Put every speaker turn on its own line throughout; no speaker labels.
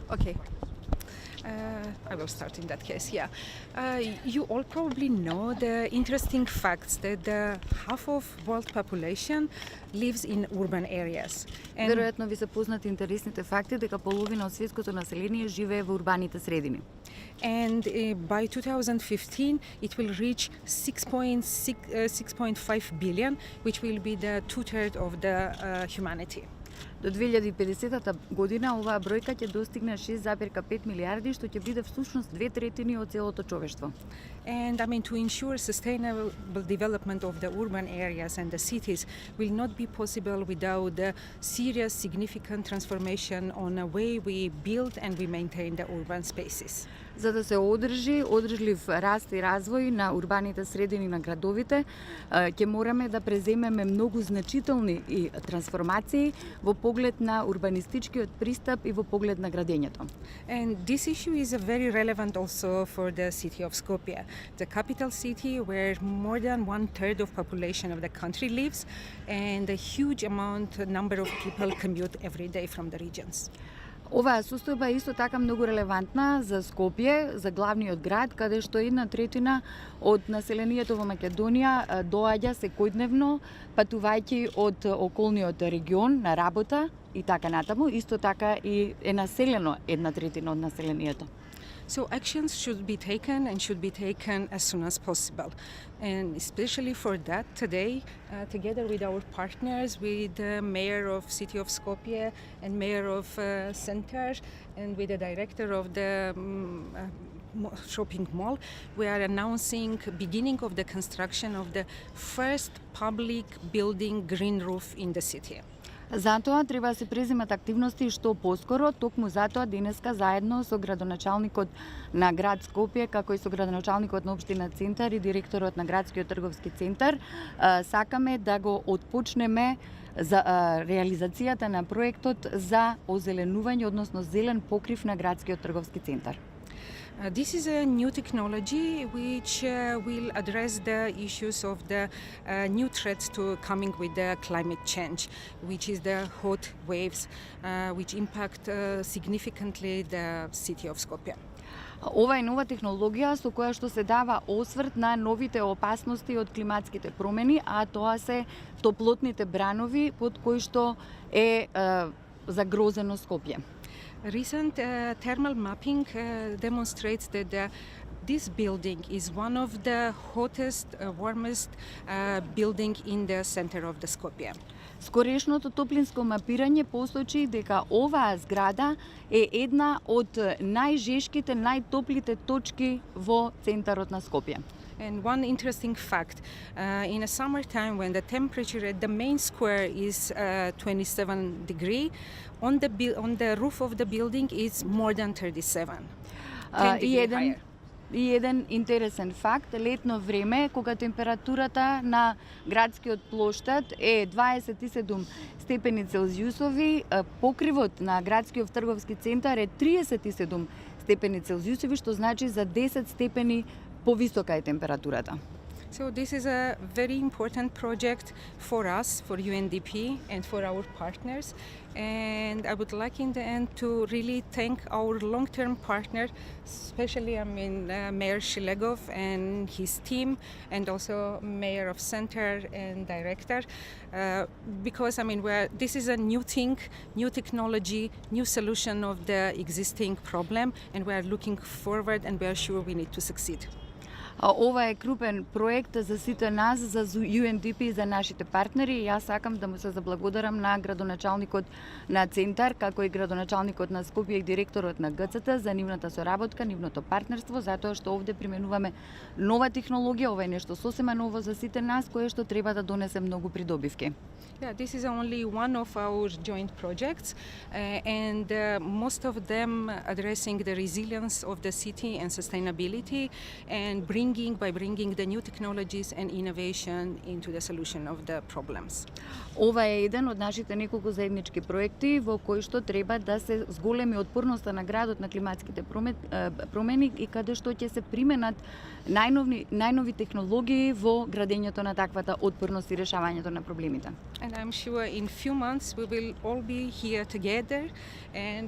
Okay. I will start in that case, yeah. You all probably know the interesting facts that the half of world population lives in urban areas. And,
Веројатно ви се познати интересните факти дека половина од светското население живее во урбаните средини.
and by 2015 it will reach 6.5 billion, which will be the two-thirds of the humanity.
До 2050 година оваа бројка ќе достигне 6,5 милиарди, што ќе биде всушност 2/3 од целото човештво.
And to ensure sustainable development of the urban areas and the cities will not be possible without the serious, significant transformation on the way we build and we maintain the urban spaces.
За да се одржи одржлив раст и развој на урбаните средини на градовите, ќе мораме да преземеме многу значителни и трансформации во поглед на урбанистичкиот пристап и во поглед на градењето.
And this issue is very relevant also for the city of Skopje, the capital city where more than 1/3 of population of the country lives and a huge number of people commute every day from the regions.
Оваа состојба е исто така многу релевантна за Скопје, за главниот град, каде што 1/3 од населението во Македонија доаѓа секојдневно, патувајќи од околниот регион на работа и така натаму, исто така и е населено 1/3 од населението.
So actions should be taken and should be taken as soon as possible. And especially for that today, together with our partners, with the mayor of city of Skopje and mayor of center and with the director of the shopping mall, we are announcing beginning of the construction of the first public building green roof in the city.
Затоа треба да се преземат активности што поскоро, токму затоа денеска заедно со градоначалникот на град Скопје, како и со градоначалникот на општина Центар и директорот на градскиот трговски центар, сакаме да го отпочнеме за реализацијата на проектот за озеленување, односно зелен покрив на градскиот трговски центар.
This is a new technology which will address the issues of the new threats to coming with the climate change, which is the hot waves, which impact significantly the city of Skopje.
Ова е нова технологија со која што се дава осврт на новите опасности од климатските промени, а тоа се топлотните бранови под кои што е загрозено Скопје.
Recent thermal mapping demonstrates that this building is one of the hottest, warmest building in the center of the Skopje.
Скорешното топлинско мапирање посочи дека оваа зграда е една од најжешките, најтоплите точки во центарот на Скопје.
And one interesting fact, in a summertime when the temperature at the main square is 27 degrees, on the roof of the building is more than 37.
И еден интересен факт, летно време, кога температурата на градскиот плоштад е 27 степени Целзиусови, покривот на градскиот трговски центар е 37 степени Целзиусови, што значи за 10 степени повисока е температурата.
So this is a very important project for us, for UNDP and for our partners. And I would like in the end to really thank our long-term partner, especially Mayor Shilegov and his team, and also Mayor of Center and Director, because this is a new thing, new technology, new solution of the existing problem, and we are looking forward and we are sure we need to succeed.
Ова е крупен проект за сите нас, за UNDP и за нашите партнери. Јас сакам да му се заблагодарам на градоначалникот на Центар, како и градоначалникот на Скопје и директорот на ГЦТ за нивната соработка, нивното партнерство, затоа што овде применуваме нова технологија, ова е нешто сосема ново за сите нас, кое што треба да донесе многу придобивки.
Yeah, this is only one of our joint projects, and most of them addressing the resilience of the city and sustainability and bringing bringing the new technologies and innovation into the solution of the problems.
Ова е еден од нашите неколку заеднички проекти во кои што треба да се зголеми отпорноста на градот на климатските промени и каде што ќе се применат најнови технологии во градењето на таквата отпорност и решавањето на проблемите.
And I'm sure in few months we will all be here together,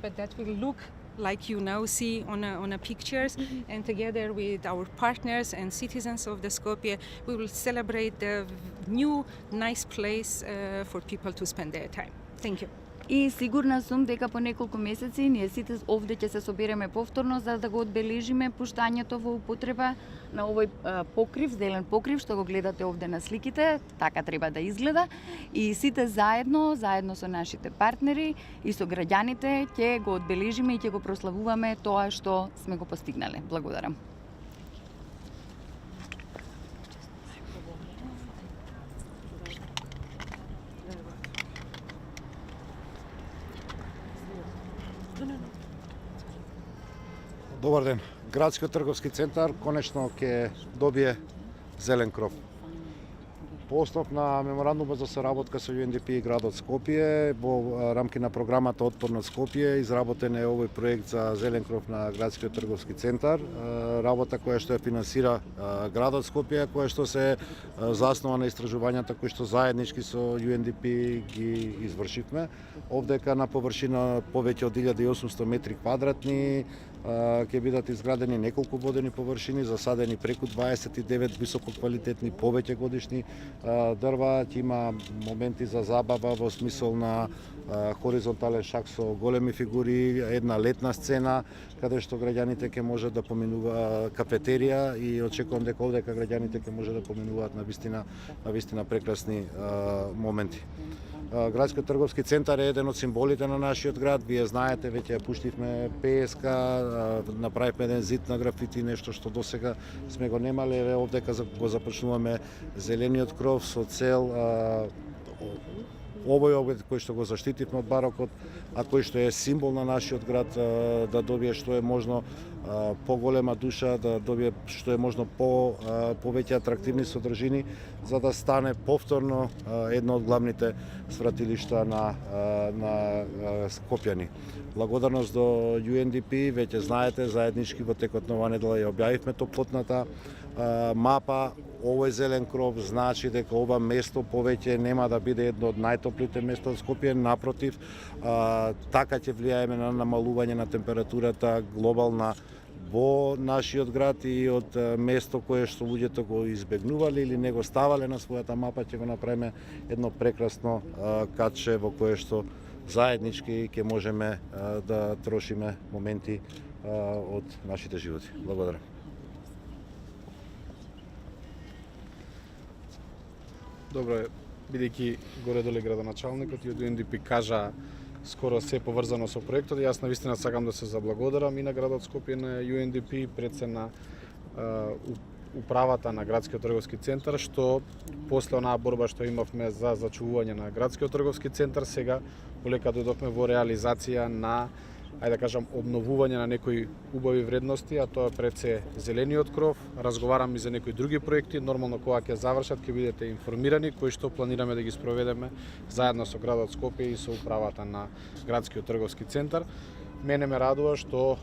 but that will look like you now see on a pictures, and together with our partners and citizens of the Skopje, we will celebrate the new nice place for people to spend their time. Thank you.
И сигурна сум дека по неколку месеци ние сите овде ќе се собереме повторно за да го одбележиме пуштањето во употреба на овој покрив, зелен покрив што го гледате овде на сликите, така треба да изгледа, и сите заедно со нашите партнери и со граѓаните ќе го одбележиме и ќе го прославуваме тоа што сме го постигнале. Благодарам.
Добар ден. Градскиот трговски центар конечно ќе добие зелен кров. По основ на меморандумот за соработка со UNDP и градот Скопје, во рамки на програмата Отпорност Скопје, изработен е овој проект за зелен кров на градскиот трговски центар. Работа која што ја финансира градот Скопје, која што се заснова на истражувањата кои што заеднички со UNDP ги извршивме. Овдека на површина повеќе од 1800 метри квадратни ќе бидат изградени неколку водени површини, засадени преку 29 висококвалитетни повеќе годишни дрва, ќе има моменти за забава во смисол на хоризонтален шак со големи фигури, една летна сцена каде што граѓаните ќе можат да поминува, кафетерија, и очекувам дека овдека граѓаните ќе можат да поминуваат на вистина прекрасни моменти. Градскиот трговски центар е еден од символите на нашиот град. Вие знаете, веќе ја пуштивме ПСК, направивме еден зид на графити, нешто што досега сме го немале. Овдека го започнуваме зелениот кров со цел овој објект кој што го заштитивме од барокот, а кој што е символ на нашиот град, да добие што е можно поголема душа, да добие што е можно повеќе атрактивни содржини, за да стане повторно едно од главните свратилишта на скопјани. Благодарност до UNDP, веќе знаете, заеднички во текот на оваа недела ја објавивме топлотната мапа. Овој зелен кров значи дека ова место повеќе нема да биде едно од најтоплите места од Скопје, напротив, така ќе влијаеме на намалување на температурата глобална во нашиот град, и од место кое што луѓето го избегнувале или не го ставале на својата мапа, ќе го направиме едно прекрасно катче во кое што заеднички ќе можеме да трошиме моменти од нашите животи. Благодарам.
Добро е, бидејќи горе-доле градоначалникот и од UNDP кажа скоро се поврзано со проектот, јас навистина сакам да се заблагодарам и на градот Скопје, на UNDP, пред се на управата на градскиот трговски центар, што после онаа борба што имавме за зачувување на градскиот трговски центар, сега полека дојдовме во реализација на, ајде да кажам, обновување на некои убави вредности, а тоа е пред се зелениот кров. Разговарам и за некои други проекти, нормално кога ќе завршат ќе бидете информирани, кои што планираме да ги спроведеме заедно со градот Скопје и со управата на градскиот трговски центар. Мене ме радува што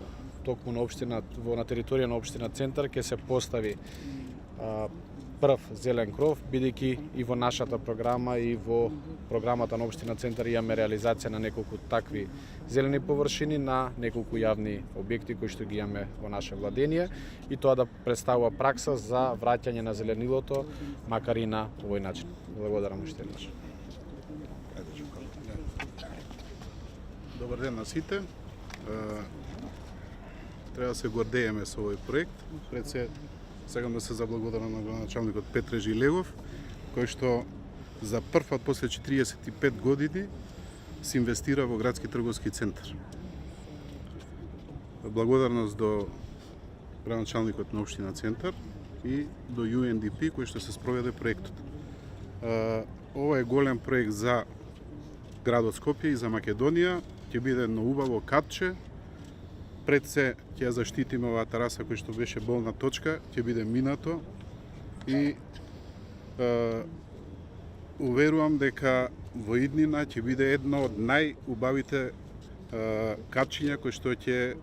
токму на територија на општина Центар ќе се постави прв зелен кров, бидејќи и во нашата програма и во програмата на општина Центар имаме реализација на неколку такви зелени површини на неколку јавни објекти кои што ги имаме во наше владение, и тоа да представува пракса за враќање на зеленилото, макар и на овој начин. Благодарам уште еднаш.
Добар ден на сите. Треба да се гордееме со овој проект. Пред се сакам да се заблагодарам на градоначалникот Петре Жилегов, кој што за прв пат после 45 години се инвестира во градски трговски центар. Благодарност до градоначалникот на општина Центар и до UNDP кој што се спроведе проектот. Ова е голем проект за градот Скопје и за Македонија. Ќе биде едно убаво катче пред се ќе ја заштитиме оваа тераса која што беше болна точка, ќе биде минато и уверувам дека во иднина ќе биде едно од најубавите капчиња кои што ќе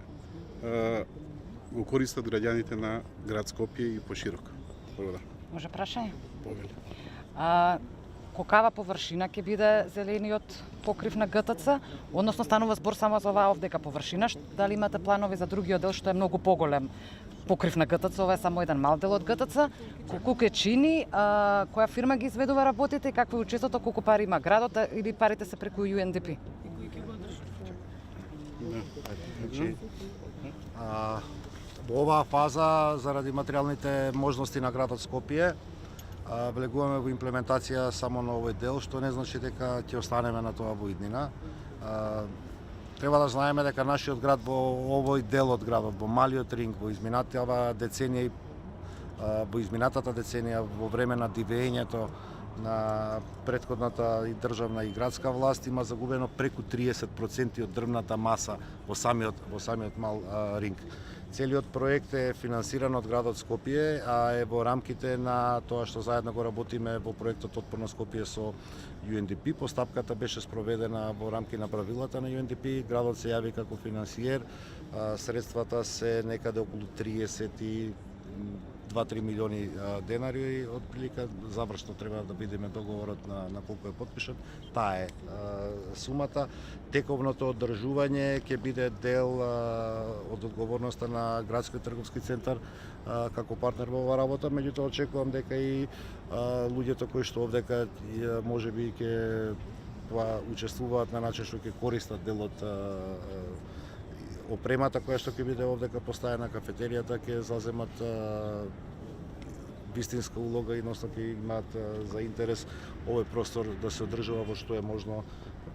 го користат граѓаните на град Скопје и пошироко. Благодарам.
Може прашање?
Повели.
Колкава површина ќе биде зелениот покрив на ГТЦ? Односно станува збор само за оваа овдека површина, дали имате планови за другиот дел што е многу поголем покрив на ГТЦ, ова е само еден мал дел од ГТЦ. Колку ќе чини, која фирма ги изведува работите и какво е учеството, колку пари има градот или парите се преку UNDP?
Во оваа фаза, заради материјалните можности на градот Скопје, влегуваме во имплементација само на овој дел, што не значи дека ќе останеме на тоа во иднина. Треба да знаеме дека нашиот град во овој дел од градот, во малиот ринг, во изминатата деценија, во време на дивењето на претходната и државна и градска власт, има загубено преку 30% од дрвната маса во самиот мал ринг. Целиот проект е финансиран од градот Скопје, а е во рамките на тоа што заедно го работиме во проектот Отпорно Скопје со UNDP. Постапката беше спроведена во рамки на правилата на UNDP. Градот се јави како финансиер. Средствата се некаде околу 32-3 милиони денари, од прилика завршно треба да бидеме договорот на колку е подпишан. Таа е сумата. Тековното одржување ќе биде дел од одговорноста на Градскиот трговски центар како партнер во оваа работа, меѓутоа очекувам дека и луѓето кои што овдека можеби ќе учествуваат на начин што ќе користат дел од опремата која што ќе биде овдека поставена, кафетеријата ќе заземат вистинска улога и едноставно ќе имаат за интерес овој простор да се одржува во што е можно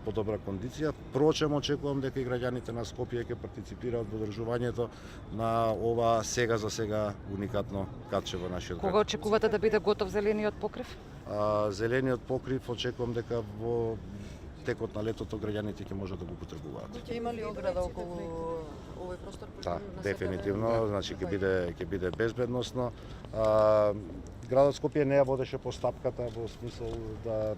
подобра кондиција. Впрочем, очекувам дека и граѓаните на Скопје ќе партиципираат во одржувањето на ова сега за сега уникатно катче во нашиот град.
Кога очекувате да биде готов зелениот покрив?
Зелениот покрив очекувам дека во текот на летото граѓаните ќе можат да го потребуваат.
Ќе има ли ограда околу овој простор?
Да, дефинитивно, значи ќе биде безбедносно. Градот Скопје не ја водеше постапката во смисол да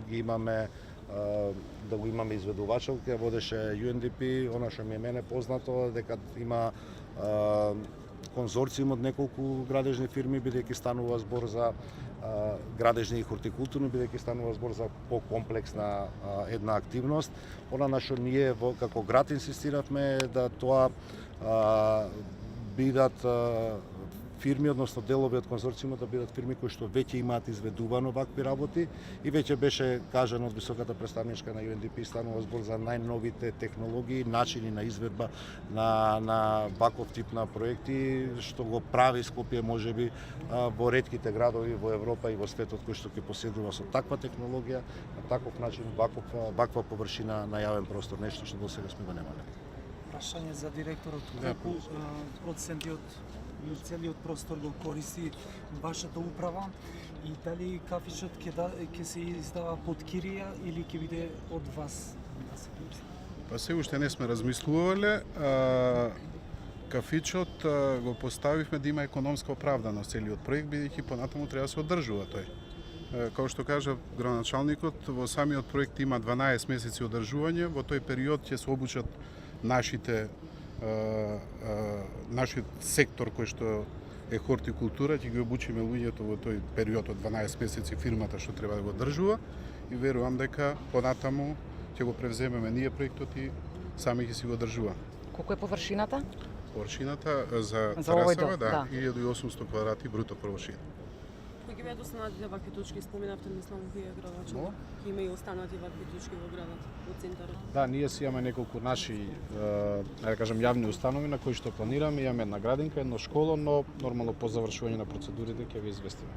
ги имаме да го имаме изведувачел, ќе водеше UNDP. Она што ми е мене познато дека има конзорциум од неколку градежни фирми, бидејќи станува збор за градежни и хортикултурни, бидејќи станува збор за покомплексна една активност. Она на што ние како град инсистиравме да тоа бидат фирми, односно делови од конзорциумот да бидат фирми кои што веќе имаат изведувано вакви работи и веќе беше кажано од високата представничка на UNDP, станува збор за најновите технологии, начини на изведба на ваков тип на проекти, што го прави Скопје можеби во ретките градови во Европа и во светот кои што ќе поседува со таква технологија, на таков начин, ваква површина на јавен простор, нешто што досега сме го немале.
Прашање за директорот, колку целиот простор го користи вашата управа и дали кафичот ќе се издава под кирија или ќе биде од вас?
Па се уште не сме размислувале. Кафичот го поставивме да има економска оправданост целиот проект, бидејќи понатаму треба да се одржува тој. Како што кажа градоначалникот, во самиот проект има 12 месеци одржување, во тој период ќе се обучат нашиот сектор кој што е хортикултура, ќе ги обучиме луѓето во тој период од 12 месеци фирмата што треба да го одржува и верувам дека понатаму ќе го превземеме ние проектот и сами ќе си го одржува.
Колку е површината?
Површината за
овој
терасава,
дел,
да, 1800 квадрати бруто површина.
Кои ќе бидат останатите вакви точки? Споменавте, мислам, кој е градачот. Ќе има и останати вакви точки во градот, во центарот.
Да, ние си имаме неколку наши, да кажам, јавни установи на кои што планираме. Имаме една градинка, едно школо, но нормално по завршување на процедурите ќе ви известиме.